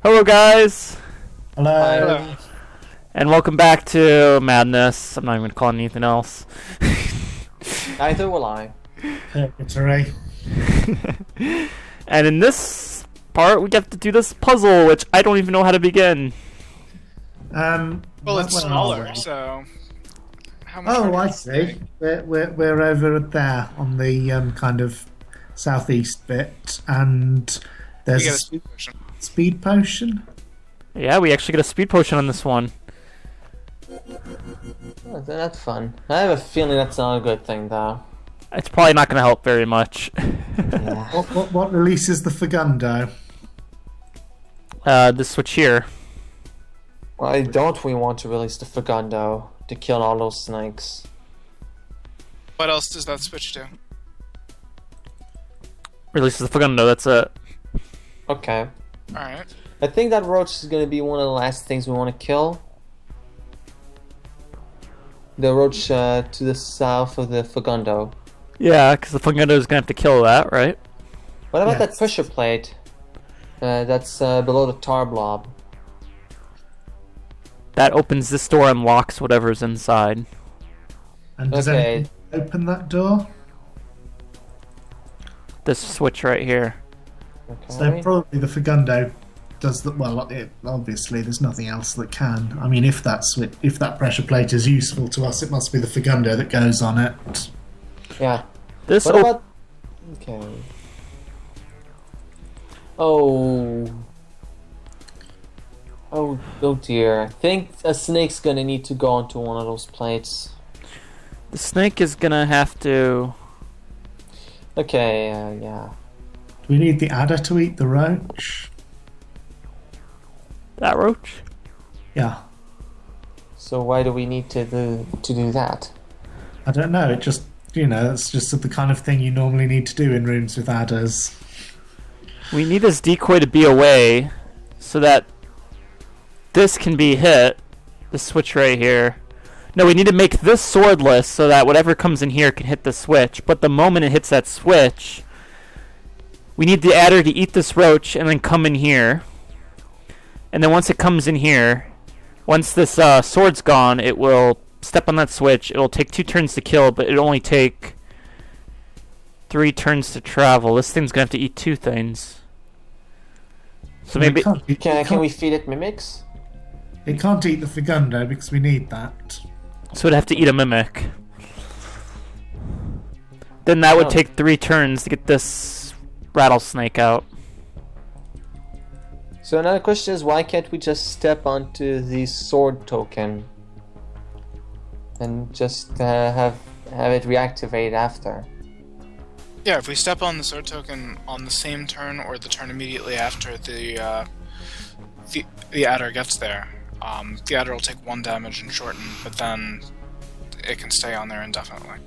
Hello, guys, Hello. Hello. and welcome back to Madness. I'm not even going to call it anything else. Neither will I. It's And in this part, we get to do this puzzle, which I don't even know how to begin. Well, Well, it's where smaller, are we? so how much? Oh, harder I is it? see. We're over there on the kind of southeast bit, and We there's get a a speed potion. speed potion. Yeah, we actually get a speed potion on this one. Oh, that's fun. I have a feeling that's not a good thing, though. It's probably not going to help very much. Yeah. What releases the Fagundo? This switch here. Why don't we want to release the Fagundo to kill all those snakes? What else does that switch do? Releases the Fagundo, that's it. Okay. Alright. I think that roach is gonna be one of the last things we want to kill. The roach to the south of the Fagundo. Yeah, because the Fagundo is going to have to kill that, right? What about that Yes. pressure plate? That's below the tar blob. That opens this door and locks whatever's inside. And does Okay. anything open that door? This switch right here. So Okay. probably the Fagundo does the well. Obviously, there's nothing else that can. I mean, if that pressure plate is useful to us, it must be the Fagundo that goes on it. Yeah. This What op- about? Okay. Oh. Oh dear. I think a snake's gonna need to go onto one of those plates. the snake is going to have to... Okay, yeah. Do we need the adder to eat the roach? That roach? Yeah. So why do we need to do that? I don't know. It just, it's just the kind of thing you normally need to do in rooms with adders. We need this decoy to be away so that this can be hit. The switch right here. No, we need to make this swordless so that whatever comes in here can hit the switch. But the moment it hits that switch, we need the adder to eat this roach and then come in here. And then once it comes in here, once this sword's gone, it will step on that switch. It'll take 2 turns to kill, but it'll only take 3 turns to travel. This thing's gonna have to eat 2 things. So maybe... Can we feed it mimics? It can't eat the Fagundo because we need that. So it'd have to eat a mimic. Then that would Oh. take 3 turns to get this rattlesnake out. So another question is, why can't we just step onto the sword token and just have it reactivate after? Yeah, if we step on the sword token on the same turn or the turn immediately after the adder gets there, the adder will take 1 damage and shorten, but then it can stay on there indefinitely.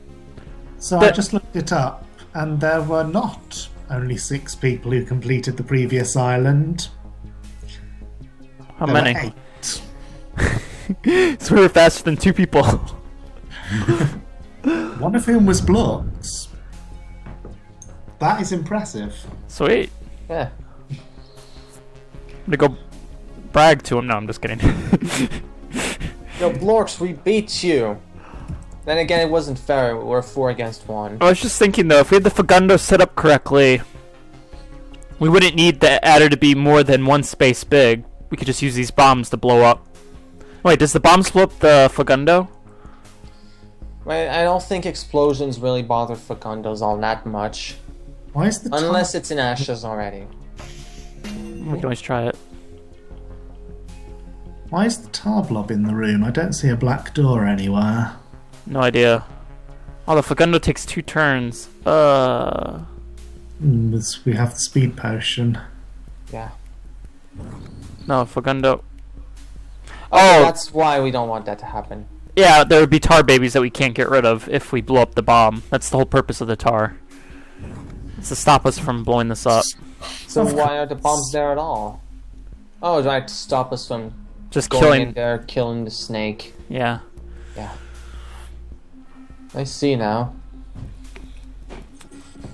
So I just looked it up, and there were not only 6 people who completed the previous island. How There were many? 8. So we were faster than 2 people. One of whom was Blux. That is impressive. Sweet. Yeah. I'm gonna go brag to him. No, I'm just kidding. Yo, Blorks, we beat you! Then again, it wasn't fair. We're 4 against 1. I was just thinking though, if we had the Fagundo set up correctly, we wouldn't need the adder to be more than 1 space big. We could just use these bombs to blow up. Wait, does the bombs blow up the Fagundo? Right, I don't think explosions really bother Fagundos all that much. Why is the Unless it's in ashes already. We can always try it. Why is the tar blob in the room? I don't see a black door anywhere. No idea. Oh, the Fagundo takes 2 turns. We have the speed potion. Yeah. No, Fagundo. Okay, Oh! that's why we don't want that to happen. Yeah, there would be tar babies that we can't get rid of if we blow up the bomb. That's the whole purpose of the tar. It's to stop us from blowing this up. So why are the bombs there at all? Oh, right, to stop us from Just going killing... in there, killing the snake. Yeah. Yeah. I see now.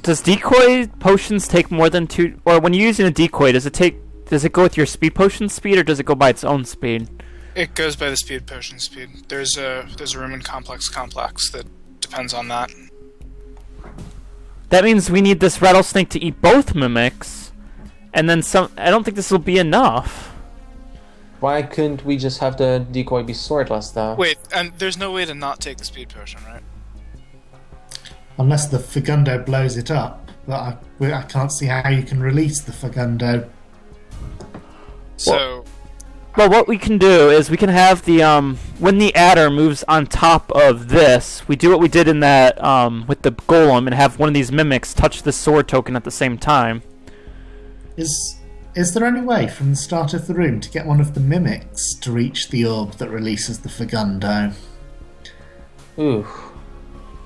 Does decoy potions take more than 2... Or when you're using a decoy, does it take Does it go with your speed potion speed, or does it go by its own speed? It goes by the speed potion speed. There's a room in complex that depends on that. That means we need this rattlesnake to eat both mimics, and then some. I don't think this will be enough. Why couldn't we just have the decoy be swordless, though? Wait, and there's no way to not take the speed potion, right? Unless the Fagundo blows it up. But I can't see how you can release the Fagundo. So, Well, what we can do is we can have the when the adder moves on top of this, we do what we did in that with the golem and have one of these mimics touch the sword token at the same time. Is there any way from the start of the room to get one of the mimics to reach the orb that releases the Fagundo? Ooh.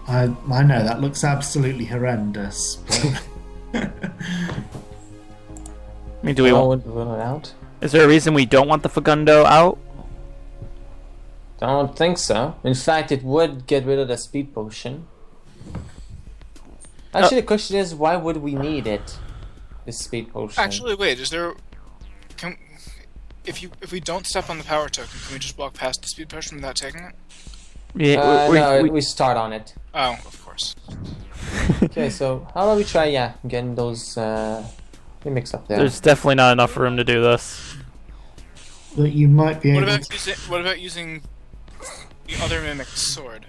I know that looks absolutely horrendous. But I mean, do we I want? would rule it out. Is there a reason we don't want the Fagundo out? I don't think so. In fact, it would get rid of the speed potion. Actually, the question is, why would we need it? This speed potion. actually, wait. Is there? If we don't step on the power token, can we just walk past the speed potion without taking it? Yeah, no, we start on it. Oh, of course. Okay, so how about we try, getting those mimics up there. There's definitely not enough room to do this. you might be able What about using the other mimic's sword?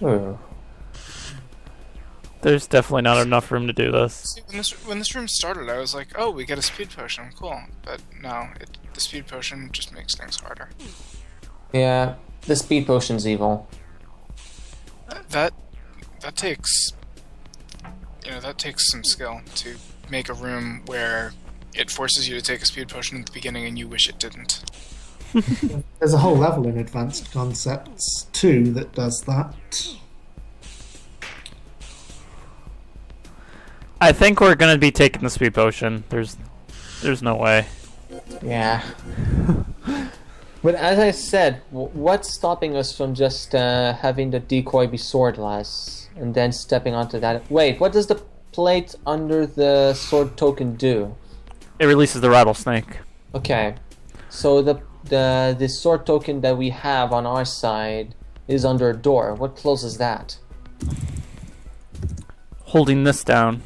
Ooh. There's definitely not enough room to do this. See, when this room started, I was like, "Oh, we get a speed potion, cool." But no, the speed potion just makes things harder. Yeah, the speed potion's evil. That takes some skill to make a room where it forces you to take a speed potion at the beginning and you wish it didn't. There's a whole level in Advanced Concepts 2 that does that. I think we're gonna be taking the speed potion. There's no way. Yeah. But as I said, what's stopping us from just having the decoy be swordless and then stepping onto that? Wait, what does the plate under the sword token do? It releases the rattlesnake. Okay, so the sword token that we have on our side is under a door. What closes that? Holding this down.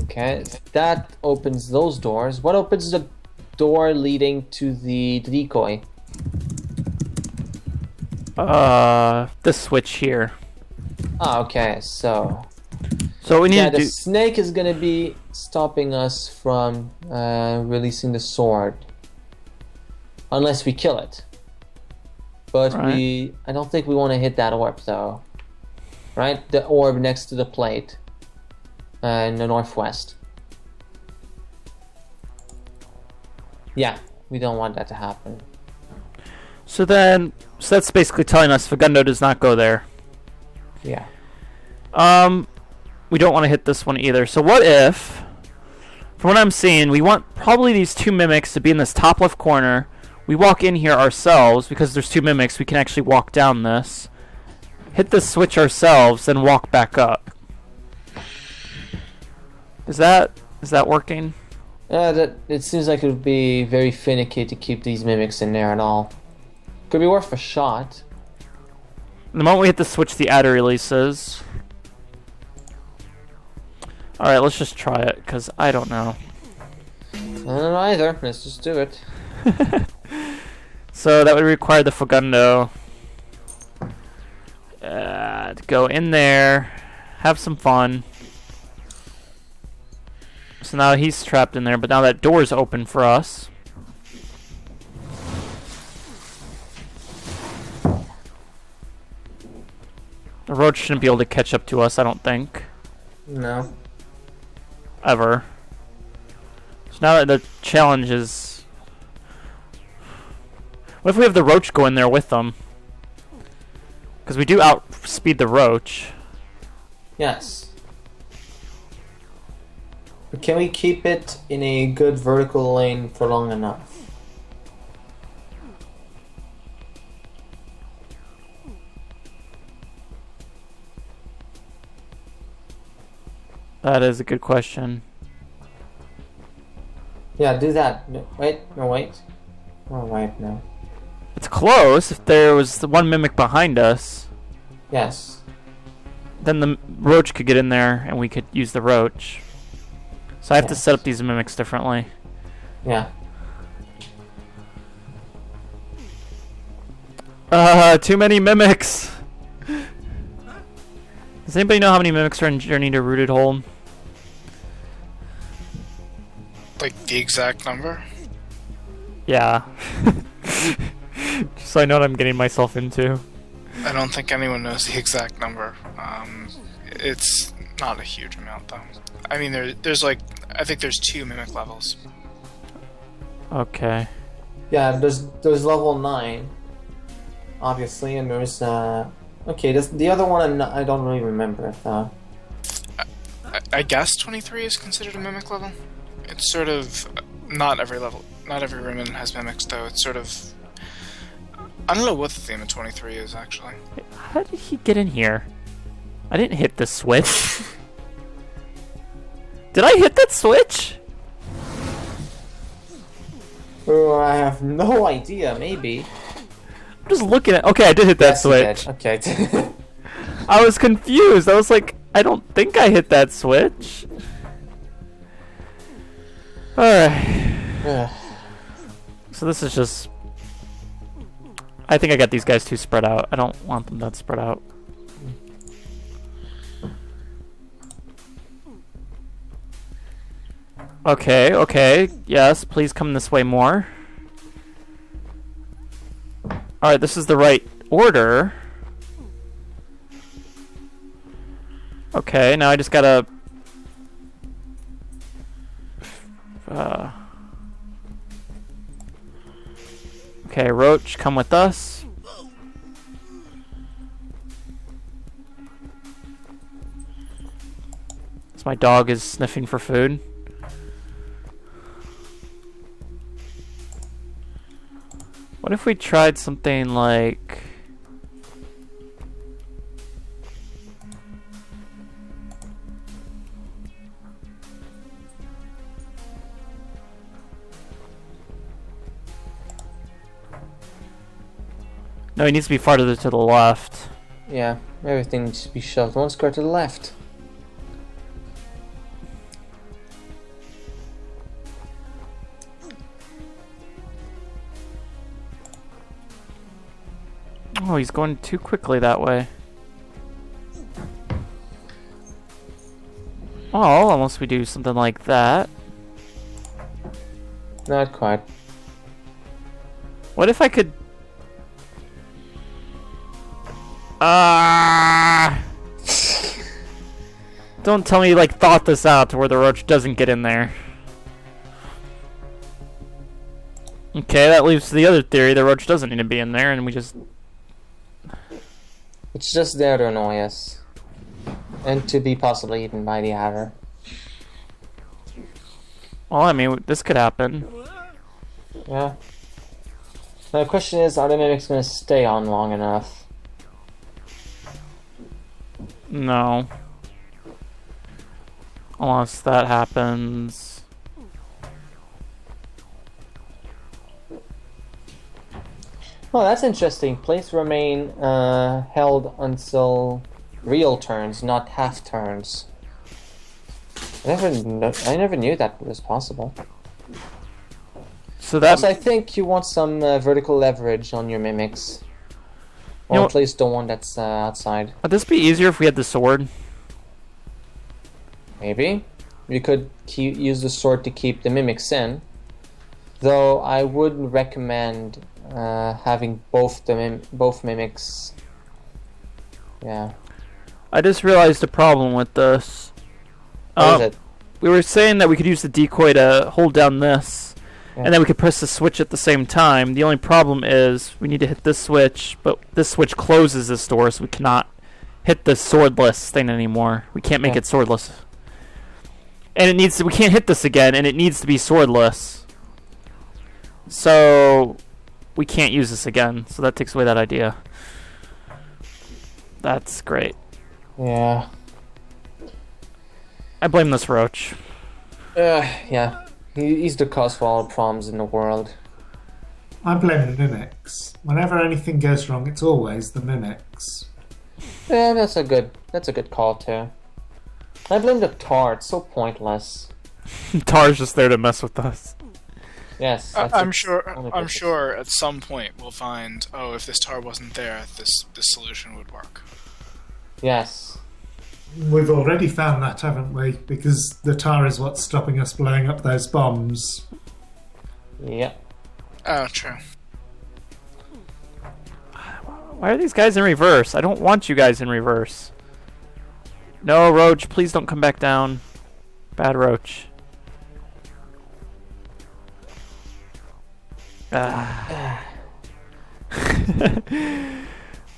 Okay, that opens those doors. What opens the door leading to the decoy? This switch here. Ah, okay, so So we need yeah, to the do. snake is gonna be stopping us from releasing the sword, unless we kill it. But Right. I don't think we want to hit that orb though. Right, the orb next to the plate, in the northwest. Yeah, we don't want that to happen. So that's basically telling us Fagundo does not go there. Yeah. We don't want to hit this one either. So what if, from what I'm seeing, we want probably these two mimics to be in this top left corner. We walk in here ourselves because there's two mimics. We can actually walk down this, hit this switch ourselves, then walk back up. Is that working? It seems like it would be very finicky to keep these mimics in there at all. Could be worth a shot. The moment we hit the switch, the adder releases. Alright, let's just try it, because I don't know. I don't know either. Let's just do it. So that would require the Fagundo to go in there, have some fun. So now he's trapped in there, but now that door's open for us. The roach shouldn't be able to catch up to us, I don't think. No. Ever. So now that the challenge is... What if we have the roach go in there with them? Because we do outspeed the roach. Yes. But can we keep it in a good vertical lane for long enough? That is a good question. Yeah, do that. No, wait. Oh, wait, no. It's close. If there was the one mimic behind us, Yes. then the roach could get in there and we could use the roach. So I have to Yes. set up these mimics differently. Yeah. Too many mimics. Does anybody know how many mimics are in Journey to Rooted Hold? Like the exact number? Yeah. Just so I know what I'm getting myself into. I don't think anyone knows the exact number. It's not a huge amount, though. I mean, there's like, I think there's 2 mimic levels. Okay. Yeah, there's level 9, obviously, and there's okay. The other one I don't really remember. I guess 23 is considered a mimic level. It's sort of not every level, not every Roman has mimics, though. It's sort of, I don't know what the theme of 23 is actually. How did he get in here? I didn't hit the switch. Did I hit that switch? Oh, I have no idea. Maybe. I'm just looking at. Okay, I did hit that Yes, you did. switch. Okay. I was confused. I was like, I don't think I hit that switch. Alright. So this is just... I think I got these guys too spread out. I don't want them that spread out. Okay, okay. Yes, please come this way more. Alright, this is the right order. Okay, now I just gotta... Okay, Roach, come with us. So my dog is sniffing for food. What if we tried something like... No, he needs to be farther to the left. Yeah, everything needs to be shoved one square to the left. Oh, he's going too quickly that way. Oh, unless we do something like that. Not quite. What if I could... Don't tell me you like thought this out to where the roach doesn't get in there. Okay, that leaves the other theory. The roach doesn't need to be in there and we just... It's just there to annoy us. And to be possibly eaten by the adder. Well, I mean, this could happen. Yeah. Now the question is, are the mimics going to stay on long enough? No. Unless that happens. Oh, that's interesting. Plays remain held until real turns, not half turns. I never knew that was possible. So that... Also, I think you want some vertical leverage on your mimics. Or You know at least the one that's outside. Would this be easier if we had the sword? Maybe. You could use the sword to keep the mimics in. Though I would recommend having both mimics. Yeah. I just realized a problem with this. What is it? We were saying that we could use the decoy to hold down this, Yeah. and then we could press the switch at the same time. The only problem is we need to hit this switch, but this switch closes this door, so we cannot hit the swordless thing anymore. We can't make Yeah. it swordless. And it needs to, we can't hit this again, and it needs to be swordless. So we can't use this again, so that takes away that idea. That's great. Yeah. I blame this roach. Yeah. He's the cause for all the problems in the world. I blame the mimics. Whenever anything goes wrong, it's always the mimics. Yeah, that's a good call too. I blame the tar. It's so pointless. Tar's just there to mess with us. Yes. I'm sure at some point we'll find, oh, if this tar wasn't there, this solution would work. Yes. We've already found that, haven't we? Because the tar is what's stopping us blowing up those bombs. Yep. Oh, true. Why are these guys in reverse? I don't want you guys in reverse. No, Roach, please don't come back down. Bad Roach.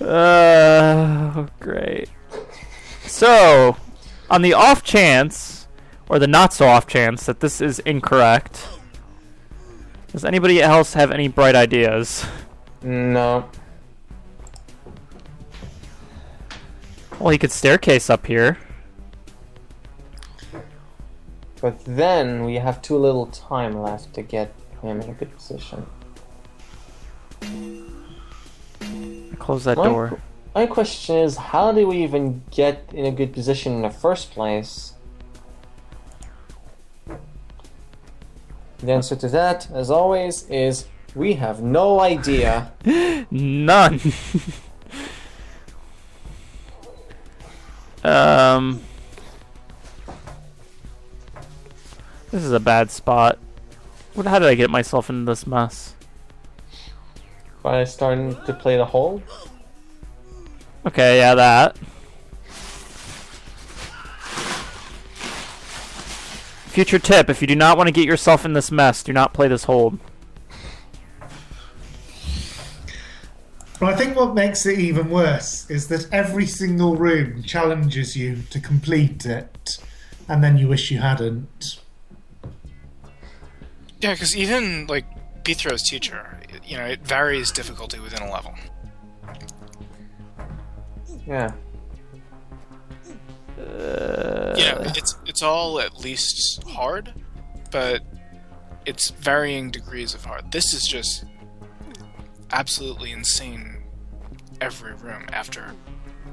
Oh, great. So, on the off chance, or the not so off chance, that this is incorrect, does anybody else have any bright ideas? No. Well, he could staircase up here. But then we have too little time left to get him in a good position. Close that door. My question is, how do we even get in a good position in the first place? The answer to that, as always, is we have no idea. None. This is a bad spot. How did I get myself into this mess? By starting to play the hole? Okay, yeah, that. Future tip, if you do not want to get yourself in this mess, do not play this hold. Well, I think what makes it even worse is that every single room challenges you to complete it, and then you wish you hadn't. Yeah, because even, like, Bithro's teacher, you know, it varies difficulty within a level. Yeah. You know, it's all at least hard, but it's varying degrees of hard. This is just absolutely insane every room after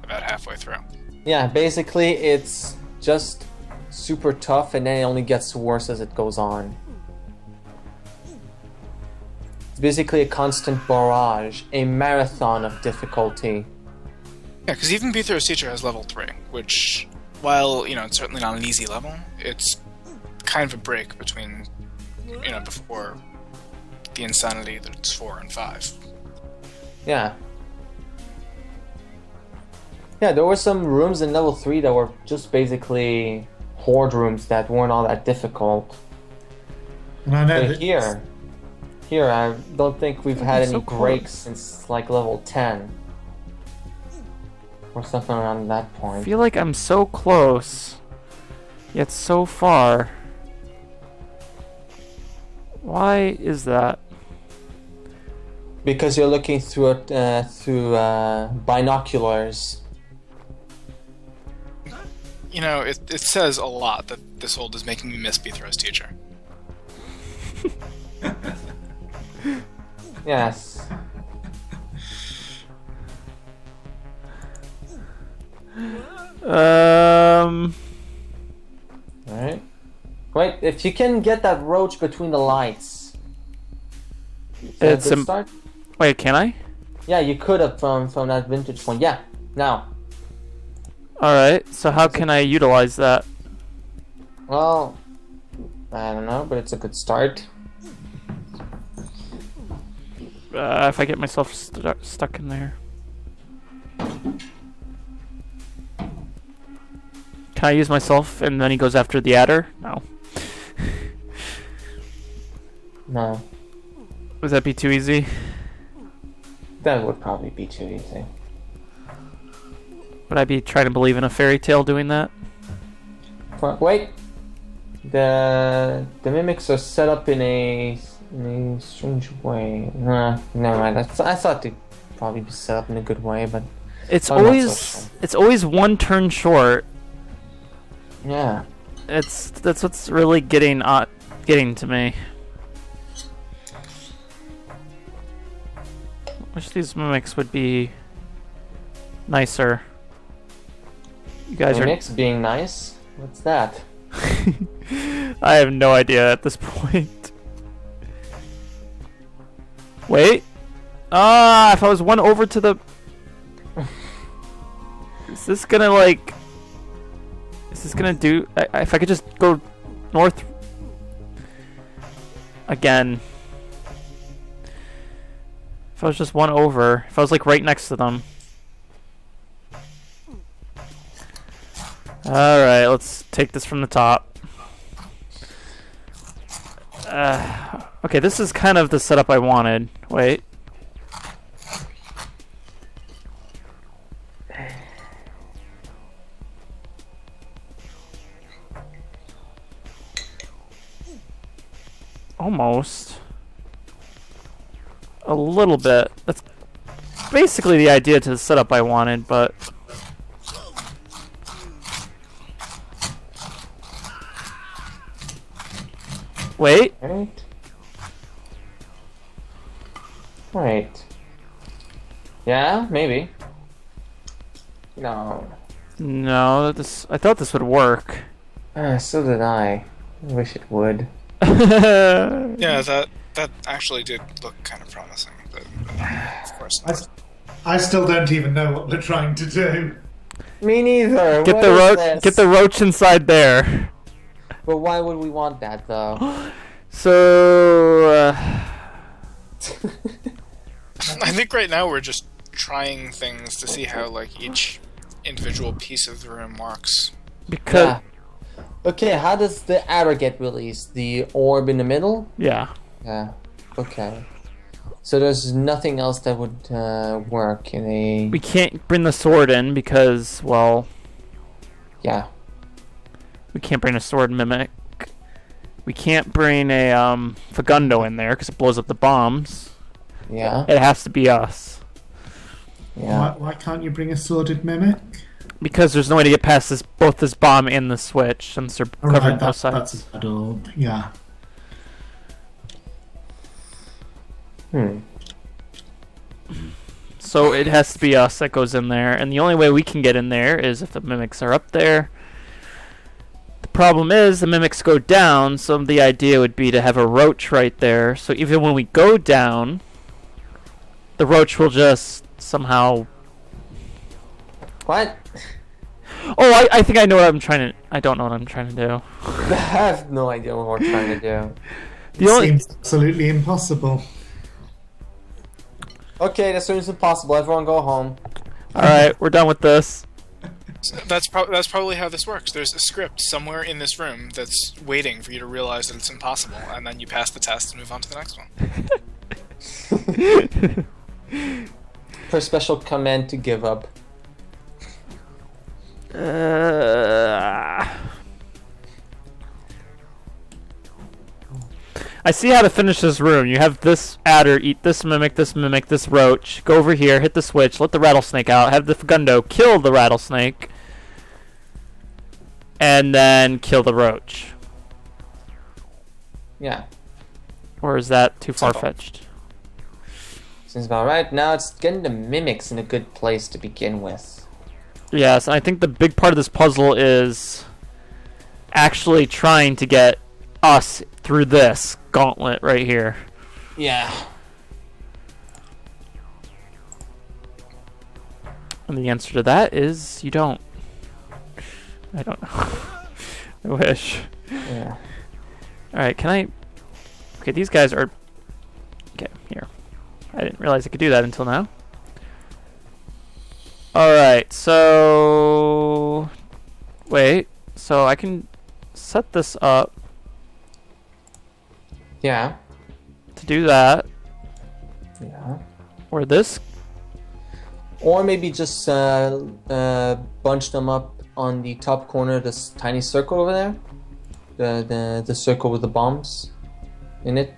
about halfway through. Yeah, basically it's just super tough and then it only gets worse as it goes on. It's basically a constant barrage, a marathon of difficulty. Yeah, because even Bithro's teacher has level 3, which, while, you know, it's certainly not an easy level, it's kind of a break between, you know, before the insanity that it's 4 and 5. Yeah. Yeah, there were some rooms in level 3 that were just basically horde rooms that weren't all that difficult. And I know But that here, I don't think we've had any so breaks close. since like level 10. Or something around that I point. feel like I'm so close, yet so far. Why is that? Because you're looking through binoculars. You know, it says a lot that this hold is making me miss Bithro's teacher. Yes. Alright. Wait, if you can get that roach between the lights. Is that It's a good start? Wait, can I? Yeah, you could have from that vintage point. Yeah, now. Alright, so how can I utilize that? Well, I don't know, but it's a good start. If I get myself stuck in there. Can I use myself and then he goes after the adder? No. No, Would that be too easy? that would probably be too easy. Would I be trying to believe in a fairy tale doing that? Wait, the mimics are set up in a strange way. Nah, never mind. I thought they'd probably be set up in a good way, but It's I'm not so always sure. it's always one turn short. Yeah. That's what's really getting to me. Wish these mimics would be nicer. You guys Mimics being nice? What's that? I have no idea at this point. Wait. If I was one over to the... Is this gonna like... Is this gonna do... if I could just go north... Again. If I was just one over. If I was like right next to them. Alright, let's take this from the top. Okay, this is kind of the setup I wanted. Wait. Almost. A little bit. That's basically the idea to the setup I wanted, but... Wait. Right. Yeah, maybe. No. No, I thought this would work. So did I. I wish it would. Yeah, that actually did look kind of promising, but of course not. I still don't even know what they're trying to do. Me neither. Get the roach inside there. But why would we want that, though? So... I think right now we're just trying things to see how like each individual piece of the room works. Because... Yeah. Okay, how does the adder get released? The orb in the middle? Yeah. Yeah. Okay. So there's nothing else that would work in a... We can't bring the sword in because, well... Yeah. We can't bring a sword mimic. We can't bring a Fagundo in there because it blows up the bombs. Yeah. It has to be us. Yeah. Why can't you bring a sworded mimic? Because there's no way to get past both this bomb and the switch since they're covering both sides. That's a bad orb. Yeah. So it has to be us that goes in there, and the only way we can get in there is if the mimics are up there. The problem is the mimics go down, so the idea would be to have a roach right there, so even when we go down, the roach will just somehow... What? Oh, I think I know what I'm trying to... I don't know what I'm trying to do. I have no idea what we're trying to do. Seems absolutely impossible. Okay, that seems impossible. Everyone go home. Alright, we're done with this. So that's probably how this works. There's a script somewhere in this room that's waiting for you to realize that it's impossible, and then you pass the test and move on to the next one. Per special command to give up. I see how to finish this room. You have this adder eat this mimic, this roach. Go over here, hit the switch, let the rattlesnake out, have the Fagundo kill the rattlesnake, and then kill the roach. Yeah. Or is that too far-fetched? Seems about right. Now it's getting the mimics in a good place to begin with. Yes, and I think the big part of this puzzle is actually trying to get us through this gauntlet right here. Yeah. And the answer to that is you don't. I don't know. I wish. Yeah. Alright, can I... Okay, these guys are... Okay, here. I didn't realize I could do that until now. Alright, so... Wait. So I can set this up Yeah. to do that. Yeah. Or this... Or maybe just bunch them up on the top corner of this tiny circle over there. The circle with the bombs in it.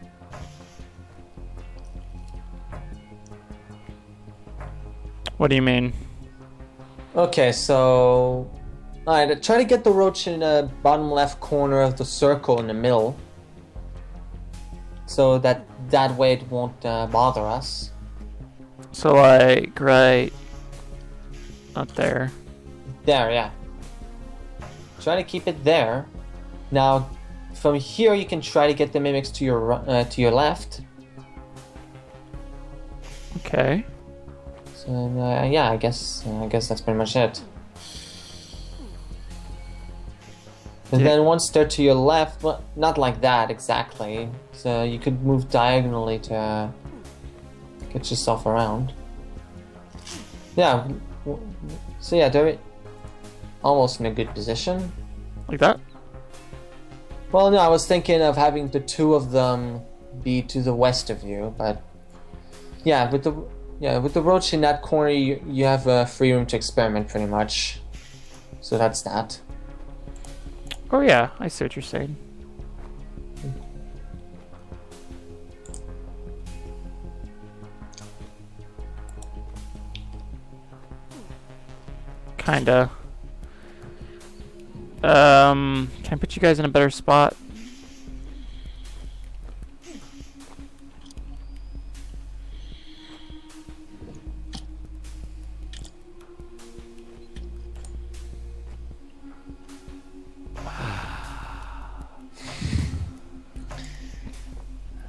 What do you mean? Okay, so Alright, try to get the roach in the bottom left corner of the circle in the middle. So that way it won't bother us. So like right up there. There, yeah. Try to keep it there. Now, from here you can try to get the mimics to your left. Okay. So yeah, I guess that's pretty much it. And Yeah. then once they're to your left, well, not like that exactly. So you could move diagonally to get yourself around. Yeah. So yeah, they're almost in a good position. Like that? Well, no, I was thinking of having the two of them be to the west of you, but yeah, with the roach in that corner, you have free room to experiment pretty much. So that's that. Oh yeah, I see what you're saying. Kinda. Can I put you guys in a better spot?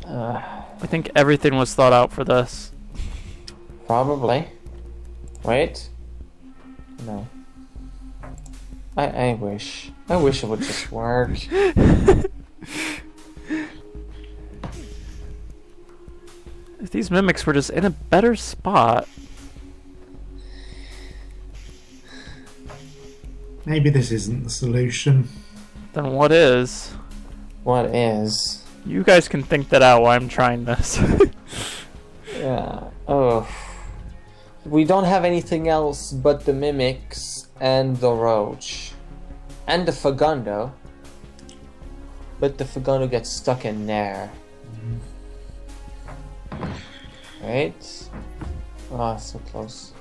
I think everything was thought out for this. Probably. Wait. No. I wish. I wish it would just work. If these mimics were just in a better spot. Maybe this isn't the solution. Then what is? What is? You guys can think that out while I'm trying this. Yeah. Oh. We don't have anything else but the mimics and the roach. And the Fagundo. But the Fagundo gets stuck in there. Right? Oh, so close.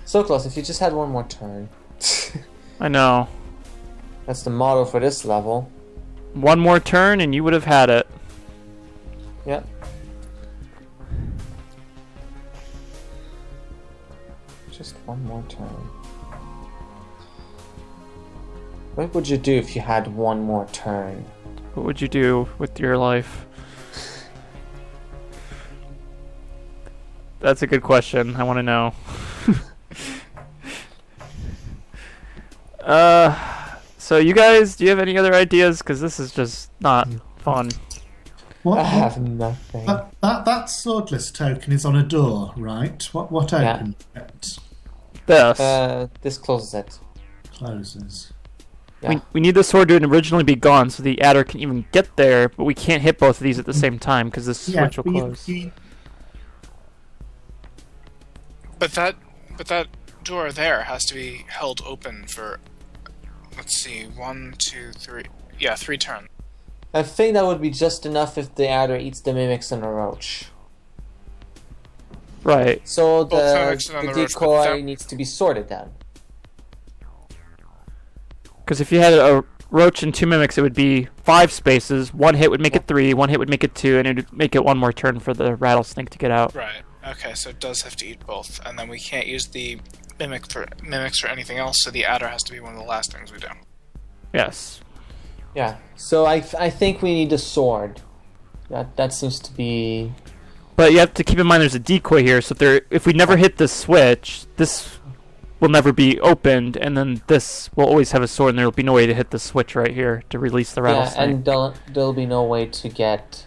So close, if you just had one more turn. I know. That's the motto for this level. One more turn and you would have had it. Yep. Just one more turn. What would you do if you had one more turn? What would you do with your life? That's a good question. I want to know. So you guys, do you have any other ideas? Because this is just not fun. I have nothing. That swordless token is on a door, right? What Yeah. opens it? This. This closes it. Closes. Yeah. We need the sword to originally be gone so the adder can even get there, but we can't hit both of these at the same time because this switch will close. But that door there has to be held open for, let's see, 1, 2, 3. Yeah, 3 turns. I think that would be just enough if the adder eats the mimics and the roach. Right. So Both mimics and the the roach, but decoy that- needs to be sorted then. Because if you had a roach and 2 mimics, it would be 5 spaces. 1 hit would make it 3, 1 hit would make it 2, and it would make it 1 more turn for the rattlesnake to get out. Right. Okay, so it does have to eat both, and then we can't use the mimics for anything else. So the adder has to be one of the last things we do. Yes. Yeah. So I think we need a sword. That seems to be. But you have to keep in mind there's a decoy here, so if we never hit this switch, this will never be opened, and then this will always have a sword, and there will be no way to hit the switch right here to release the Yeah, rattlesnake. and there'll be no way to get.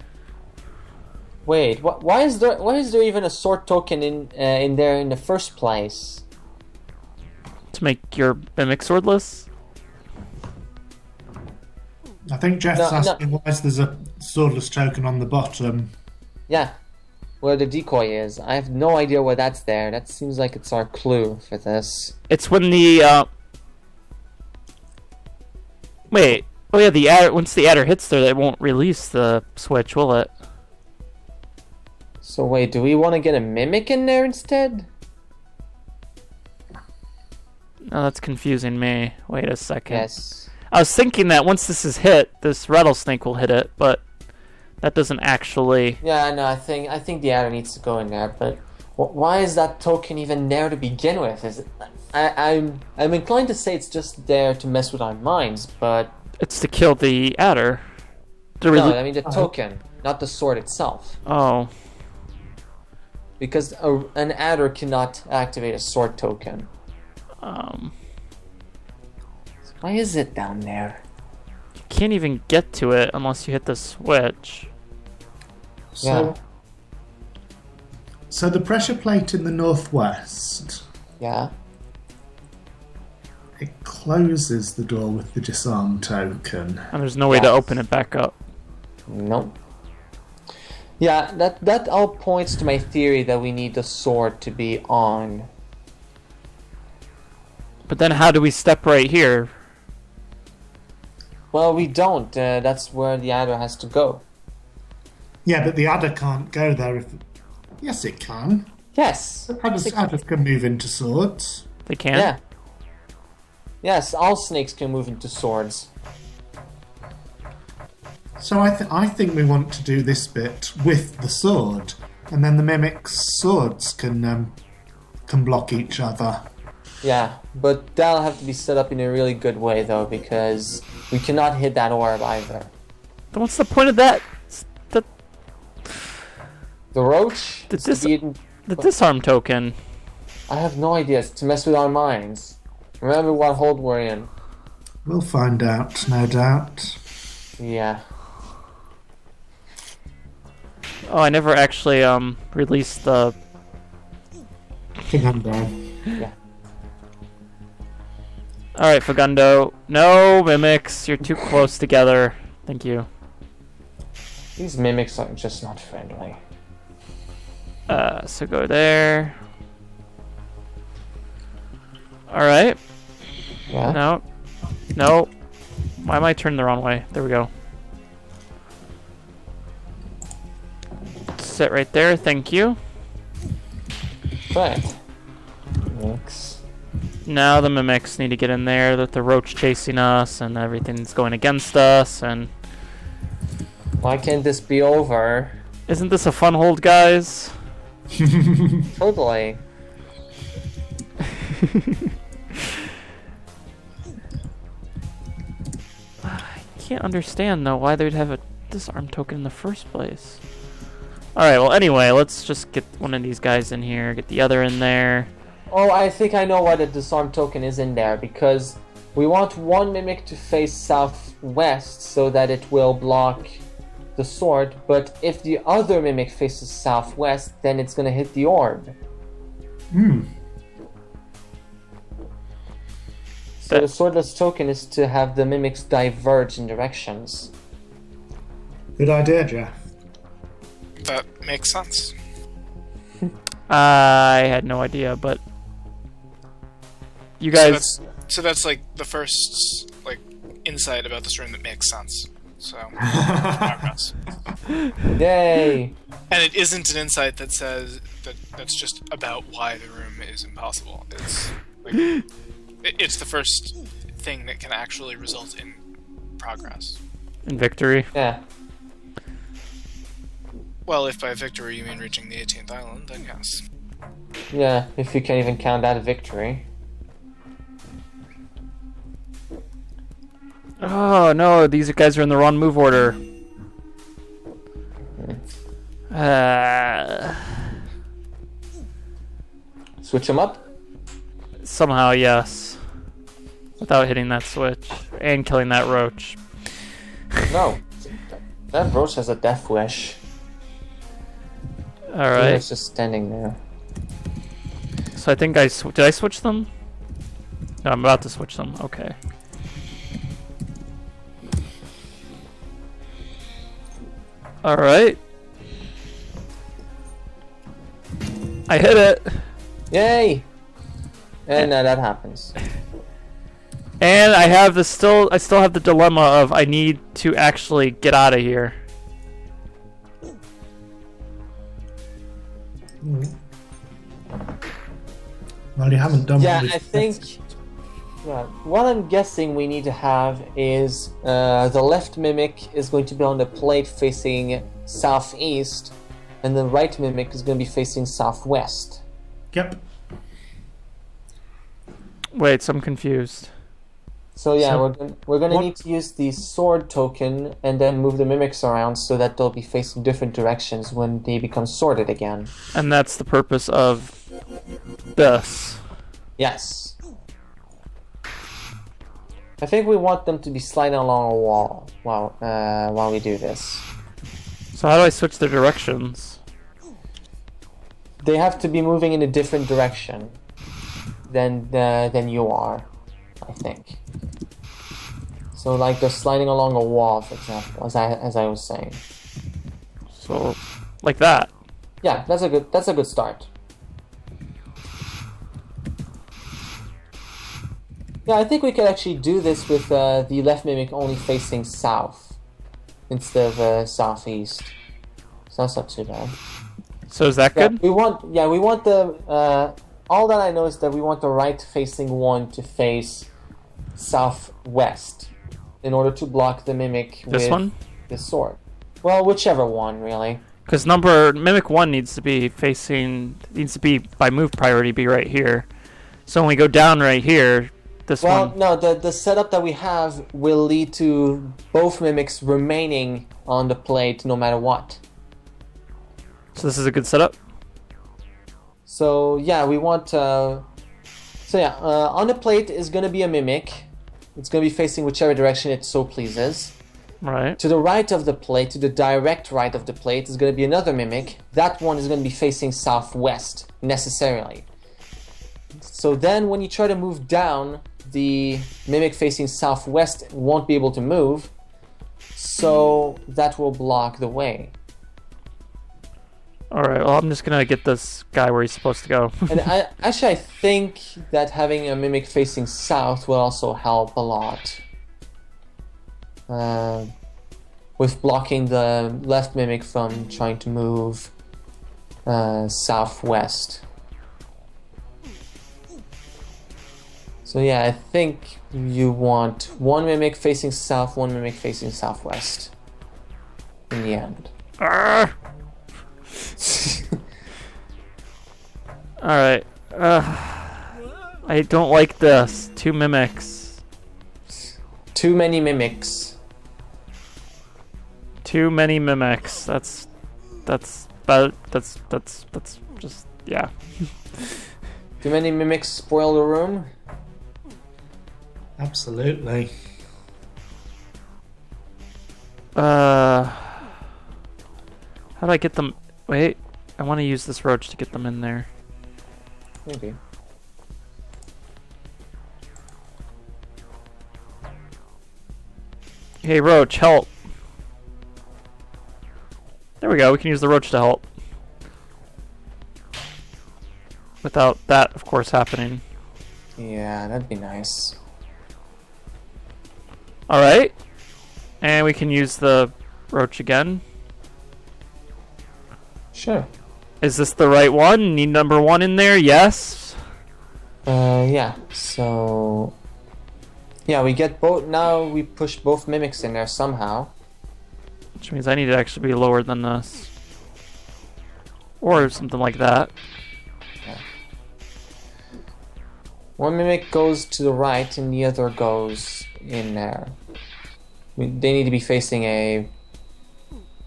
Wait, why is there even a sword token in there in the first place? To make your mimic swordless? I think Jeff's No. asking why there's a swordless token on the bottom. Yeah, where the decoy is. I have no idea why that's there. That seems like it's our clue for this. It's when the wait. Oh yeah, the adder. Once the adder hits there, it won't release the switch, will it? So wait, do we want to get a mimic in there instead? No, that's confusing me. Wait a second. Yes. I was thinking that once this is hit, this rattlesnake will hit it, but that doesn't actually... Yeah, no, I think the adder needs to go in there, but why is that token even there to begin with? Is it, I'm inclined to say it's just there to mess with our minds, but... It's to kill the adder. No, I mean the token, not the sword itself. Oh. Because an adder cannot activate a sword token. Why is it down there? You can't even get to it unless you hit the switch. So, so the pressure plate in the northwest, Yeah. it closes the door with the disarm token. And there's no way to open it back up. Nope. Yeah, that all points to my theory that we need the sword to be on. But then how do we step right here? Well, we don't. That's where the adder has to go. Yeah, but the adder can't go there if... Yes, it can. Yes. Adders can move into swords. They can? Yeah. Yes, all snakes can move into swords. So I think we want to do this bit with the sword, and then the mimics' swords can block each other. Yeah, but that'll have to be set up in a really good way, though, because we cannot hit that orb either. Then what's the point of that? The roach? The disarm token. I have no idea. It's to mess with our minds. Remember what hold we're in. We'll find out, no doubt. Yeah. Oh, I never actually released the... Fagundo. Yeah. Alright, Fagundo. No, mimics. You're too close together. Thank you. These mimics are just not friendly. So go there. Alright. Yeah? No. No. Why am I turning the wrong way? There we go. Sit right there. Thank you. Right. Mimics. Now the mimics need to get in there. That the roach chasing us and everything's going against us. And Why can't this be over? isn't this a fun hold, guys? Totally. I can't understand though why they'd have a disarm token in the first place. Alright, well anyway, let's just get one of these guys in here, get the other in there. Oh, I think I know why the disarm token is in there, because we want one mimic to face southwest so that it will block the sword, but if the other mimic faces southwest, then it's gonna hit the orb. So the swordless token is to have the mimics diverge in directions. Good idea, Jeff. That makes sense. I had no idea, but you guys... So that's like the first like insight about this room that makes sense. So progress. Yay! And it isn't an insight that says that's just about why the room is impossible. It's like it's the first thing that can actually result in progress. in victory. Yeah. Well, if by victory you mean reaching the 18th island, then yes. Yeah, if you can even count that a victory. Oh no, these guys are in the wrong move order. Switch them up? Somehow, yes. Without hitting that switch. And killing that roach. No. That roach has a death wish. Alright. It's just standing there. So I think did I switch them? No, I'm about to switch them. Okay. Alright. I hit it. Yay! And that happens. And I have I still have the dilemma of I need to actually get out of here. Well, you haven't done Yeah, what I think Yeah, what I'm guessing we need to have is the left mimic is going to be on the plate facing southeast, and the right mimic is going to be facing southwest. Yep. Wait, so I'm confused. So yeah, So we're going to what- need to use the sword token and then move the mimics around so that they'll be facing different directions when they become sorted again. And that's the purpose of this. Yes. I think we want them to be sliding along a wall while we do this. So how do I switch their directions? They have to be moving in a different direction than you are, I think. So like they're sliding along a wall, for example, as I was saying. So, like that. Yeah, that's a good start. Yeah, I think we could actually do this with the left mimic only facing south instead of southeast. So that's not too bad. So is that Yeah, good? we want the all that I know is that we want the right facing one to face southwest in order to block the mimic This with one? the sword. Well, whichever one really. Because mimic 1 needs to be by move priority be right here. So when we go down right here, this Well, one. no, the setup that we have will lead to both mimics remaining on the plate no matter what. So this is a good setup. So yeah, we want. On the plate is going to be a mimic. It's going to be facing whichever direction it so pleases. Right. To the right of the plate, to the direct right of the plate, is going to be another mimic. That one is going to be facing southwest, necessarily. So then when you try to move down, the mimic facing southwest won't be able to move. So that will block the way. Alright, well I'm just gonna get this guy where he's supposed to go. And I think that having a mimic facing south will also help a lot. With blocking the left mimic from trying to move southwest. So yeah, I think you want one mimic facing south, one mimic facing southwest. In the end. Arrgh! Alright. I don't like this. 2 mimics. Too many mimics. Too many mimics. That's just, yeah. Too many mimics spoil the room. Absolutely. How do I get them? Wait, I want to use this roach to get them in there. Maybe. Hey, roach, help. There we go, we can use the roach to help. Without that, of course, happening. Yeah, that'd be nice. Alright. And we can use the roach again. Sure. Is this the right one? Need number 1 in there? Yes. Yeah. So, yeah, we get both. Now we push both mimics in there somehow. Which means I need to actually be lower than this. Or something like that. One mimic goes to the right, and the other goes in there. They need to be facing a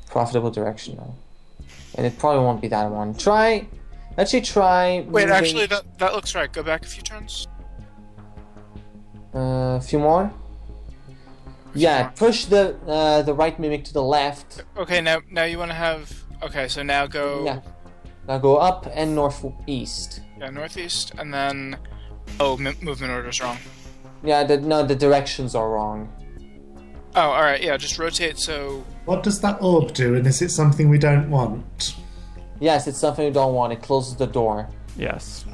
profitable direction now, and it probably won't be that one. Try. Wait, moving actually, that looks right. Go back a few turns. a few more. Yeah, push the right mimic to the left. Okay, now you want to have. Okay, so now go. Yeah. Now go up and northeast. Yeah, northeast, and then. Oh, movement order's wrong. Yeah, the directions are wrong. Oh, alright, yeah, just rotate so. What does that orb do, and is it something we don't want? Yes, it's something you don't want. It closes the door. Yes.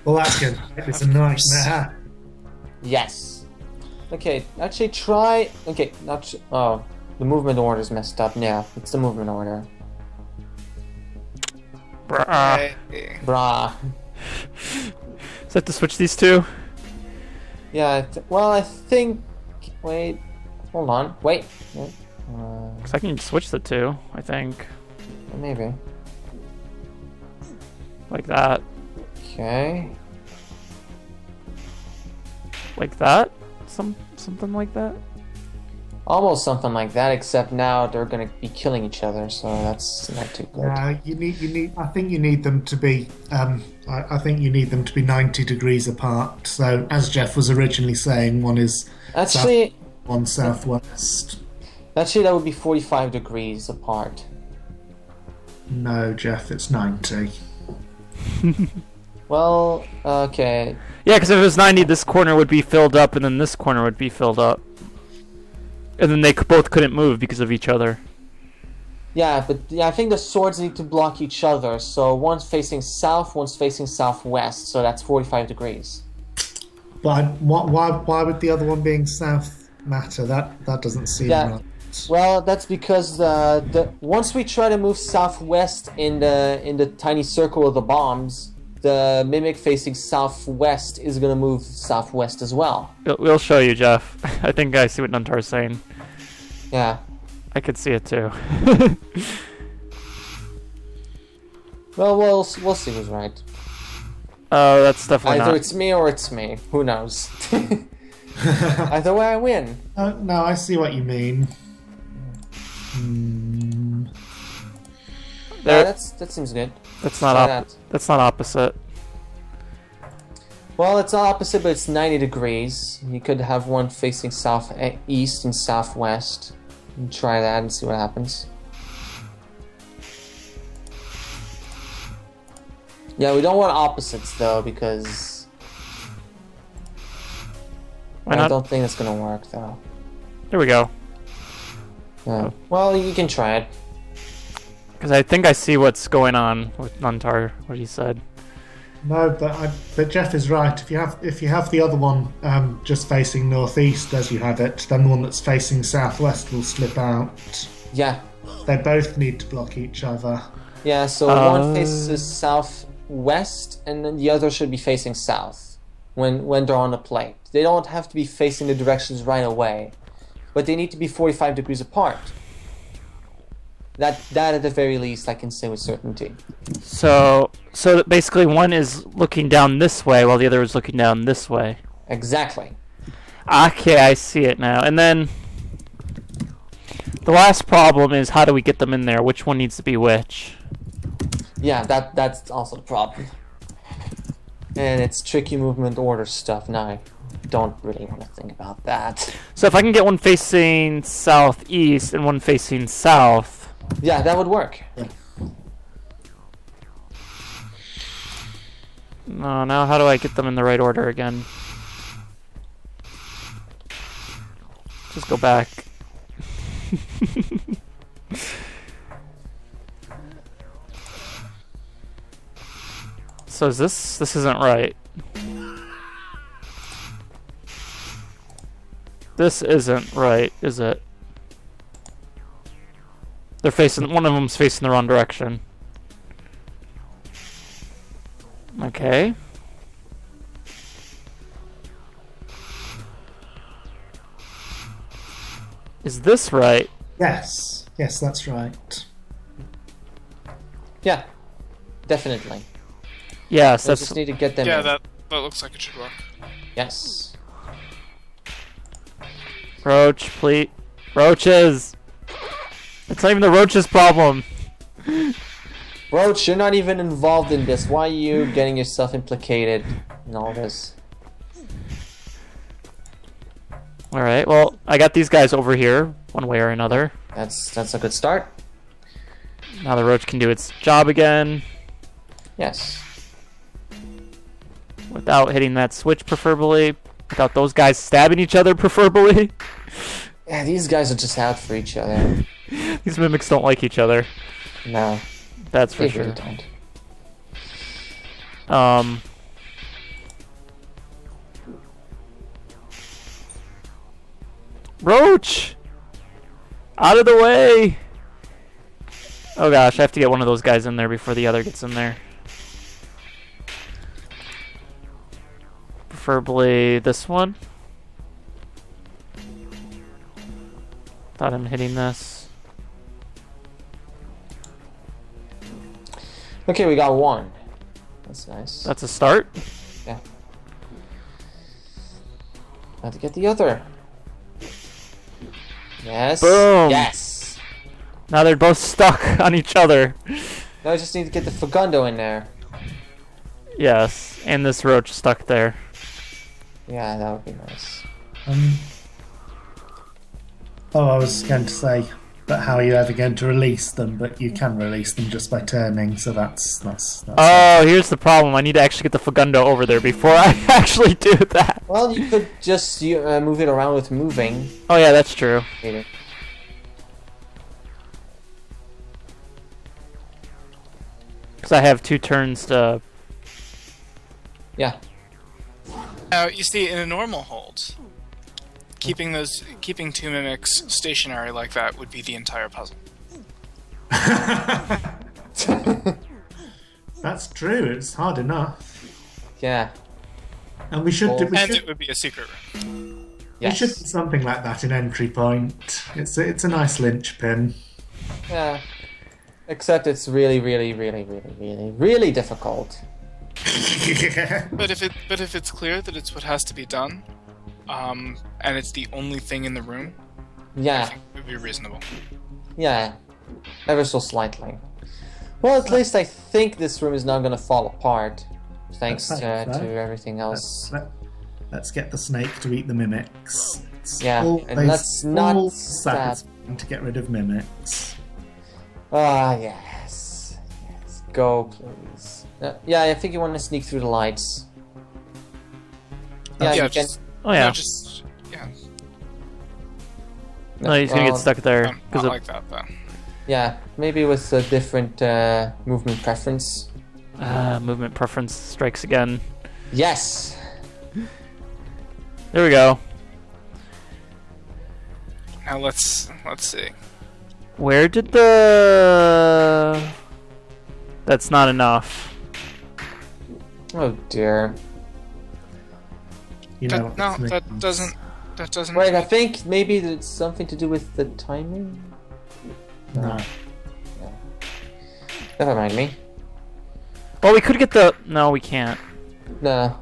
Well, that's good. It's a nightmare. Yes. Okay, actually try... Okay, not... Oh, the movement order's messed up. Yeah, it's the movement order. Bruh. Okay. Brah. Is that to switch these two? Yeah. Well, I think. Wait. Hold on. Wait. 'Cause I can switch the two, I think. Maybe. Like that. Okay. Like that? Something like that? Almost something like that, except now they're gonna be killing each other, so that's not too good. You need. I think you need them to be. I think you need them to be 90 degrees apart. So, as Jeff was originally saying, one is Actually, one southwest. that would be 45 degrees apart. No, Jeff, it's 90. Well, okay. Yeah, because if it was 90, this corner would be filled up, and then this corner would be filled up. And then they both couldn't move because of each other. Yeah, but I think the swords need to block each other. So one's facing south, one's facing southwest. So that's 45 degrees. But why would the other one being south matter? That doesn't seem right. Well, that's because the once we try to move southwest in the tiny circle of the bombs, the mimic facing southwest is gonna move southwest as well. We'll show you, Jeff. I think I see what Nuntar's saying. Yeah. I could see it too. Well, we'll see who's right. Oh, that's definitely Either not. it's me or it's me. Who knows? Either way, I win. No, I see what you mean. There, that seems good. that's not Try that. That's not opposite. Well, it's opposite, but it's 90 degrees. You could have one facing southeast and southwest. And try that and see what happens. Yeah, we don't want opposites though, because Why I not? don't think it's gonna work though. There we go. Yeah. Well, you can try it. Because I think I see what's going on with Nuntar, what he said. No, but Jeff is right. If you have the other one just facing northeast as you had it, then the one that's facing southwest will slip out. Yeah. They both need to block each other. Yeah, so one faces southwest, and then the other should be facing south when they're on the plate. They don't have to be facing the directions right away, but they need to be 45 degrees apart. That at the very least I can say with certainty. So that basically one is looking down this way while the other is looking down this way. Exactly. Okay, I see it now. And then the last problem is how do we get them in there? Which one needs to be which? Yeah, that's also the problem. And it's tricky movement order stuff. Now I don't really want to think about that. So if I can get one facing southeast and one facing south. Yeah, that would work. No, now how do I get them in the right order again? Just go back. So is this isn't right. This isn't right, is it? They're facing, one of them's facing the wrong direction. Okay. Is this right? Yes, that's right. Yeah, definitely. Yes, We that's just need to get them Yeah, in. that looks like it should work. Yes. Roach, please. Roaches! It's not even the roaches' problem. Roach, you're not even involved in this. Why are you getting yourself implicated in all this? Alright, well, I got these guys over here, one way or another. That's a good start. Now the roach can do its job again, Yes. without hitting that switch preferably, without those guys stabbing each other preferably. Yeah, these guys are just out for each other. These mimics don't like each other, No, that's for they sure. really don't. Roach! Out of the way! Oh gosh, I have to get one of those guys in there before the other gets in there. Preferably this one. Thought I'm hitting this. Okay, we got one. That's nice. That's a start. Yeah. Have to get the other. Yes. Boom. Yes. Now they're both stuck on each other. Now I just need to get the Fagundo in there. Yes, and this roach stuck there. Yeah, that would be nice. Oh, I was going to say, but how are you ever going to release them? But you can release them just by turning, so that's Oh, here's the problem. I need to actually get the Fagundo over there before I actually do that. Well, you could just move it around with moving. Oh yeah, that's true. Maybe. Because I have 2 turns to... Yeah. Now, you see, in a normal hold, keeping 2 mimics stationary like that would be the entire puzzle. That's true. It's hard enough, Yeah. and we should And it would be a secret room. we should Yes. do something like that in Entry Point. It's a nice linchpin. Yeah. Except it's really, really, really, really, really, really difficult. But if it's clear that it's what has to be done, and it's the only thing in the room, I Yeah. think it would be reasonable. Yeah. Ever so slightly. Well, at least I think this room is not going to fall apart. Thanks Let's hope so. to everything else. Let's get the snake to eat the mimics. It's Yeah, and let's not stab. satisfying to get rid of mimics. Ah, yes. Yes. Go, please. Yeah, I think you want to sneak through the lights. Yeah, Yeah, you can. just, Oh yeah. no, just yeah, No, he's gonna get well, stuck there. not 'cause of- like that though. Yeah, maybe with a different movement preference. movement preference strikes again. Yes! There we go. Now let's see. Where did the... That's not enough. Oh dear. You know, No, it's that mimics. doesn't. Wait, I think maybe it's something to do with the timing? No. Never mind me. Well, we could get the... No, we can't. No.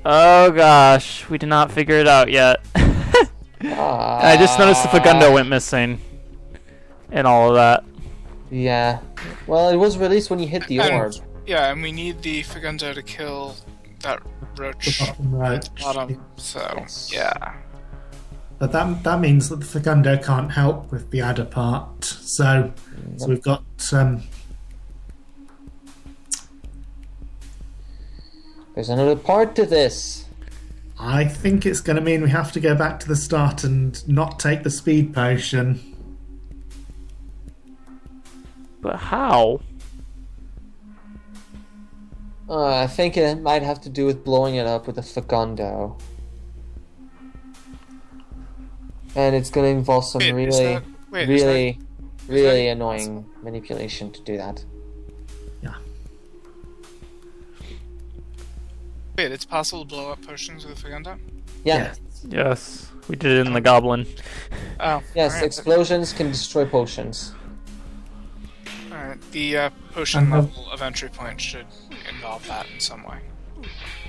Oh gosh, we did not figure it out yet. I just noticed the Fagundo went missing. And all of that. Yeah. Well, it was released when you hit the And- orb. Yeah, and we need the Fagundo to kill that The roach bottom right. bottom. So Yes. yeah, But that means that the Fagundo can't help with the adder part. So we've got There's another part to this. I think it's going to mean we have to go back to the start and not take the speed potion. But how? I think it might have to do with blowing it up with a Fagundo. And it's going to involve some Wait, is really, that- wait, is really, that- really that annoying manipulation to do that. Yeah. wait, it's possible to blow up potions with a Fagundo? Yeah. Yes, we did it in the Goblin. Oh, Yes, alright. explosions can destroy potions. Alright, the potion And the- level of entry point should involve that in some way.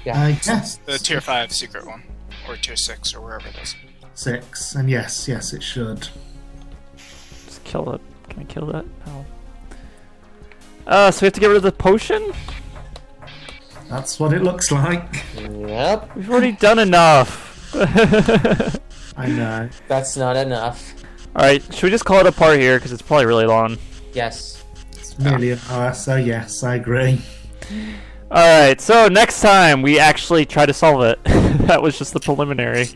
Yeah. Yes. The tier 5 secret one, or tier 6, or wherever it is. 6. And yes, it should. Just kill it. Can I kill that? No. So we have to get rid of the potion? That's what it looks like. Yep. We've already done enough. I know. That's not enough. Alright, should we just call it a part here? Because it's probably really long. Yes. It's nearly an hour, so yes, I agree. Alright, so next time we actually try to solve it. That was just the preliminary.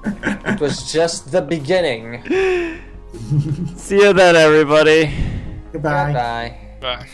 It was just the beginning. See you then, everybody. Goodbye. Bye. Bye.